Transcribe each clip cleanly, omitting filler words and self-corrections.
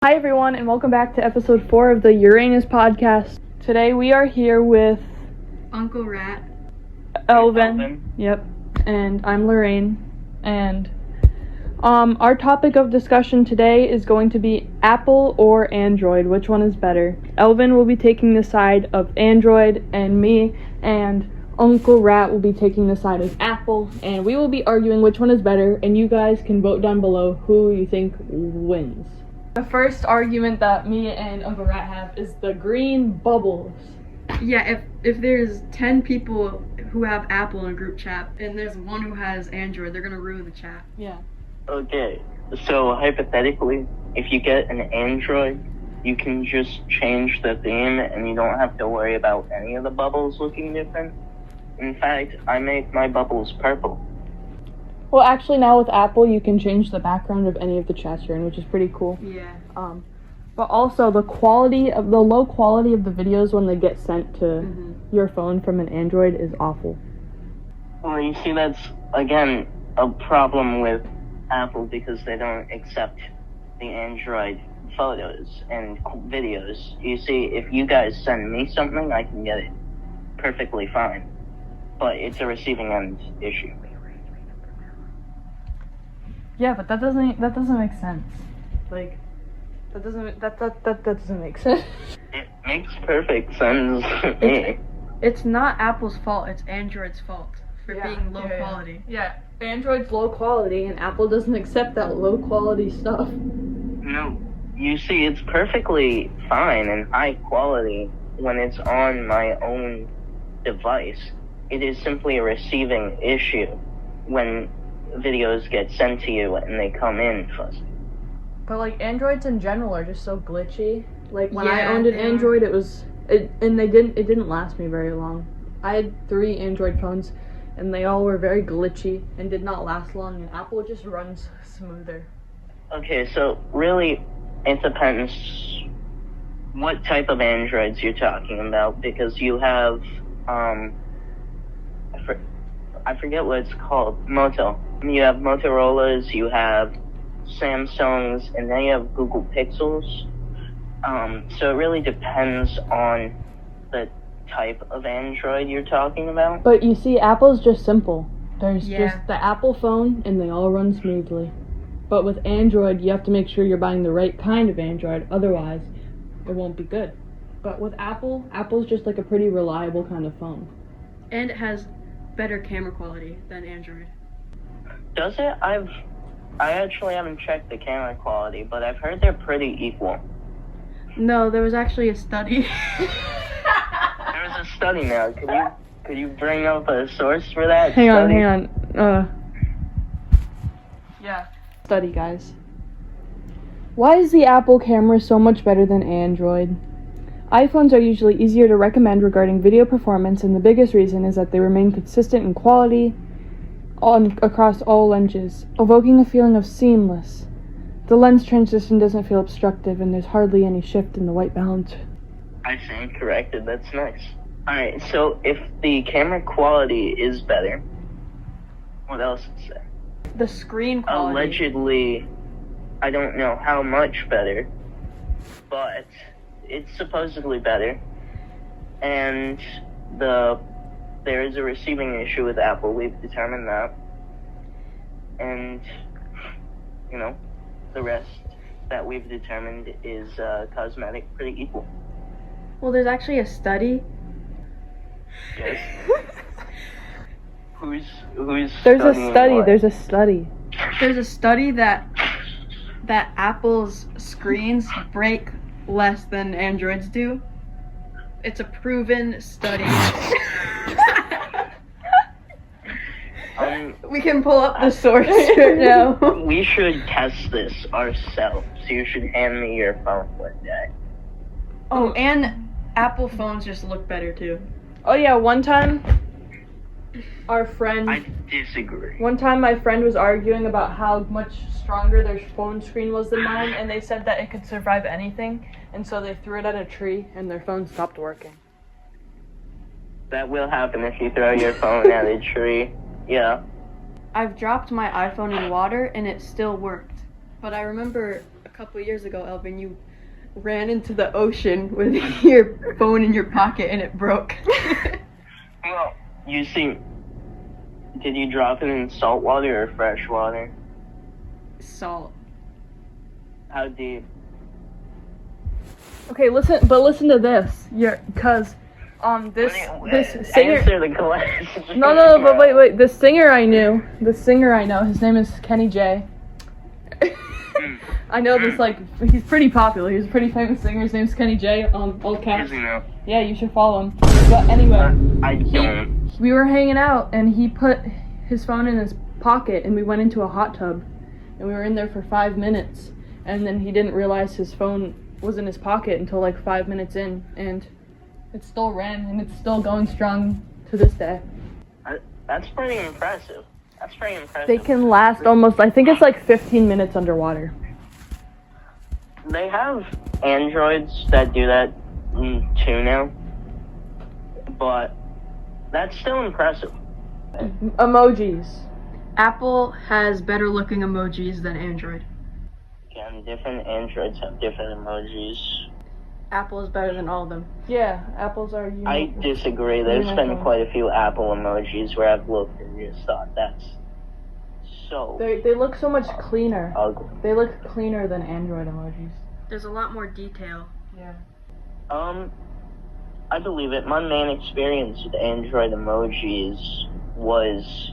Hi everyone, and welcome back to episode 4 of the Uranus podcast. Today we are here with Uncle Rat. Elvin. Yep. And I'm Lorraine. And our topic of discussion today is going to be Apple or Android. Which one is better? Elvin will be taking the side of Android, and me and Uncle Rat will be taking the side of Apple, and we will be arguing which one is better, and you guys can vote down below who you think wins. The first argument that me and Uncle Rat have is the green bubbles. Yeah, if there's 10 people who have Apple in a group chat and there's one who has Android, they're gonna ruin the chat. Yeah. Okay, so hypothetically, if you get an Android, you can just change the theme and you don't have to worry about any of the bubbles looking different. In fact, I make my bubbles purple. Well, actually, now with Apple, you can change the background of any of the chats you're in, which is pretty cool. Yeah. But also the low quality of the videos when they get sent to your phone from an Android is awful. Well, you see, that's, again, a problem with Apple because they don't accept the Android photos and videos. You see, if you guys send me something, I can get it perfectly fine. But it's a receiving end issue. Yeah, but that doesn't make sense. Like, that doesn't make sense. It makes perfect sense to me. It's not Apple's fault, it's Android's fault for being low quality. Yeah, Android's low quality, and Apple doesn't accept that low quality stuff. No, you see, it's perfectly fine and high quality when it's on my own device. It is simply a receiving issue when videos get sent to you and they come in fuzzy. But like Androids in general are just so glitchy. Like when I Yeah, owned an yeah. Android, it didn't last me very long. I had 3 Android phones, and they all were very glitchy and did not last long. And Apple just runs smoother. Okay, so really, it depends what type of Androids you're talking about, because you have, I forget what it's called, Moto. You have Motorola's, you have Samsung's, and then you have Google Pixels. So it really depends on the type of Android you're talking about. But you see, Apple's just simple. There's Yeah. just the Apple phone, and they all run smoothly. But with Android, you have to make sure you're buying the right kind of Android, otherwise it won't be good. But with Apple, Apple's just like a pretty reliable kind of phone. And it has better camera quality than Android. Does it? I actually haven't checked the camera quality, but I've heard they're pretty equal. No, there was actually a study. There was a study now. Could you bring up a source for that Hang study? on. Yeah. Study, guys. Why is the Apple camera so much better than Android? iPhones are usually easier to recommend regarding video performance, and the biggest reason is that they remain consistent in quality across all lenses, evoking a feeling of seamless. The lens transition doesn't feel obstructive, and there's hardly any shift in the white balance. I stand corrected. That's nice. Alright, so if the camera quality is better, what else is there? The screen quality. Allegedly, I don't know how much better, but it's supposedly better. And there is a receiving issue with Apple. We've determined that. And, the rest that we've determined is cosmetic, pretty equal. Well, there's actually a study. Yes. Who's There's a studying study. what? There's a study. There's a study that Apple's screens break less than Android's do. It's a proven study. We can pull up the source right now. We should test this ourselves. You should hand me your phone one day. Oh, and Apple phones just look better too. Oh yeah, one time I disagree. my friend was arguing about how much stronger their phone screen was than mine, and they said that it could survive anything, and so they threw it at a tree, and their phone stopped working. That will happen if you throw your phone at a tree. I've dropped my iPhone in water and it still worked. But I remember a couple years ago, Elvin, you ran into the ocean with your phone in your pocket and it broke. Well, you see, did you drop it in salt water or fresh water? Salt. How deep? Okay, listen to this. Because this singer. Answer the question. No, but wait. The singer I know, his name is Kenny J. I know this, like, he's pretty popular. He's a pretty famous singer. His name's Kenny J. All caps. Does he know? Yeah, you should follow him. But anyway, I don't. we were hanging out, and he put his phone in his pocket, and we went into a hot tub, and we were in there for 5 minutes, and then he didn't realize his phone was in his pocket until like 5 minutes in, and it still ran, and it's still going strong to this day. That's pretty impressive. They can last almost, I think it's like 15 minutes underwater. They have Androids that do that too now, but that's still impressive. Emojis. Apple has better looking emojis than Android. Again, different Androids have different emojis. Apple is better than all of them. Yeah, apples are unique. I disagree. There's been Unicorn. quite a few Apple emojis where I've looked and just thought that's so They look so much cleaner. ugly. They look cleaner than Android emojis. There's a lot more detail. Yeah. I believe it. My main experience with Android emojis was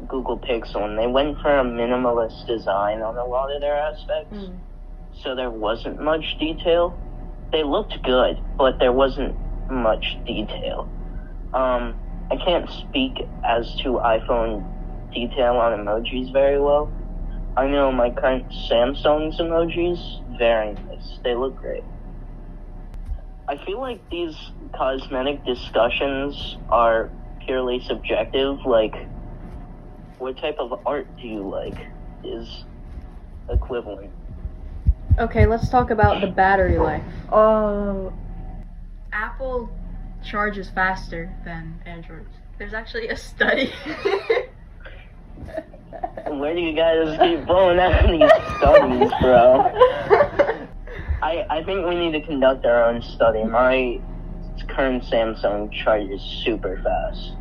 Google Pixel, and they went for a minimalist design on a lot of their aspects, so there wasn't much detail. They looked good, but there wasn't much detail. I can't speak as to iPhone detail on emojis very well. I know my current Samsung's emojis, very nice. They look great. I feel like these cosmetic discussions are purely subjective. Like, what type of art do you like is equivalent. Okay, let's talk about the battery life. Apple Apple charges faster than Android. There's actually a study. Where do you guys keep blowing out these studies, bro? I think we need to conduct our own study. My current Samsung charges super fast.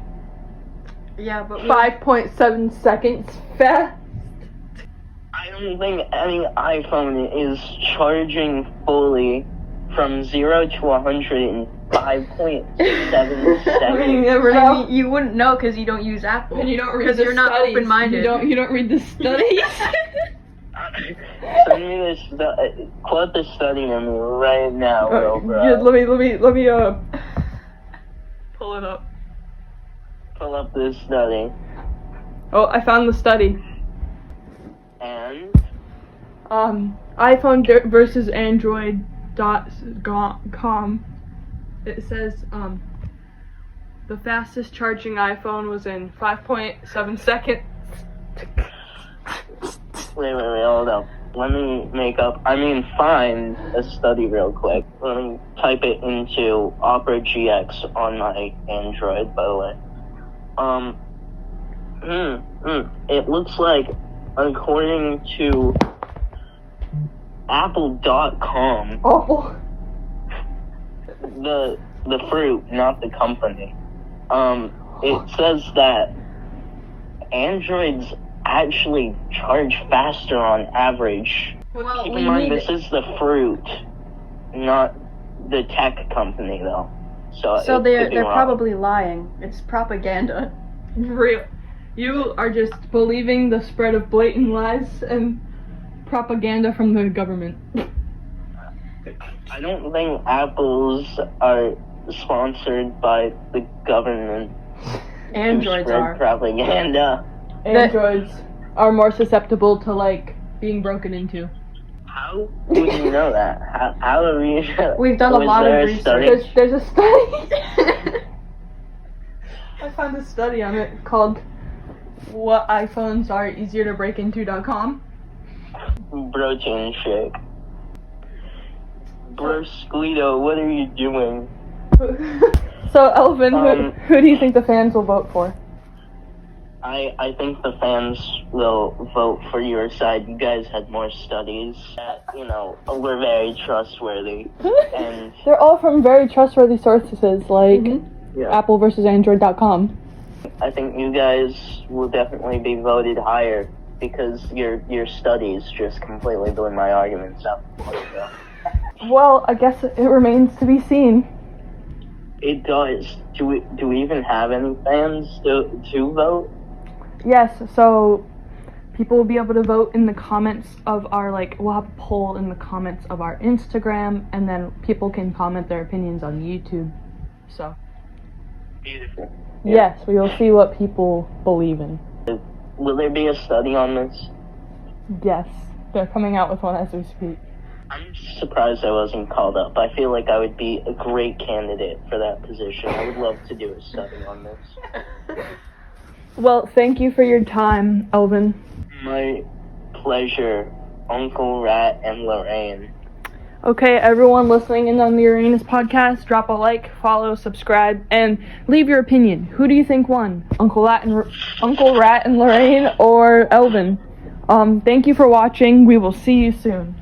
Yeah, but 5.7 seconds fast. I don't think any iPhone is charging fully from 0 to 100 in 5.7 seconds. never I mean, you wouldn't know because you don't use Apple. And you don't read because the you're not studies. open-minded. You don't read the studies. Send me this. Quote the study to me right now, bro. Let me pull it up. Pull up this study. Oh, I found the study. And iPhone versus Android.com. It says the fastest charging iPhone was in 5.7 seconds. wait, hold up. Let me find a study real quick. Let me type it into Opera GX on my Android, by the way. It looks like, according to Apple.com, Awful. the fruit, not the company, it says that Androids actually charge faster on average. Well, Keep we in mind, need this is the fruit, not the tech company, though. So it they're could be wrong. probably lying. It's propaganda. Real. You are just believing the spread of blatant lies and propaganda from the government. I don't think Apples are sponsored by the government. Androids to spread are. propaganda. Androids are more susceptible to, like, being broken into. How would you know that? How are we? We've done a was lot of there a research. study? There's a study. I found a study on it called "What iPhones Are Easier to Break Into.com." Protein shake. Bro, Squeedo, what are you doing? So, Elvin, who do you think the fans will vote for? I think the fans will vote for your side. You guys had more studies that, were very trustworthy. And They're all from very trustworthy sources, like yeah, Apple versus Android.com. I think you guys will definitely be voted higher because your studies just completely blew my arguments out the window. Well, I guess it remains to be seen. It does. Do we even have any fans to vote? Yes, so people will be able to vote in the comments of our, we'll have a poll in the comments of our Instagram, and then people can comment their opinions on YouTube. So, Beautiful. yes, we will see what people believe in. Will there be a study on this? Yes, they're coming out with one as we speak. I'm surprised I wasn't called up. I feel like I would be a great candidate for that position. I would love to do a study on this. Well, thank you for your time, Elvin. My pleasure, Uncle Rat and Lorraine. Okay, everyone listening in on the Uranus podcast, drop a like, follow, subscribe, and leave your opinion. Who do you think won? Uncle Rat and Lorraine or Elvin? Thank you for watching. We will see you soon.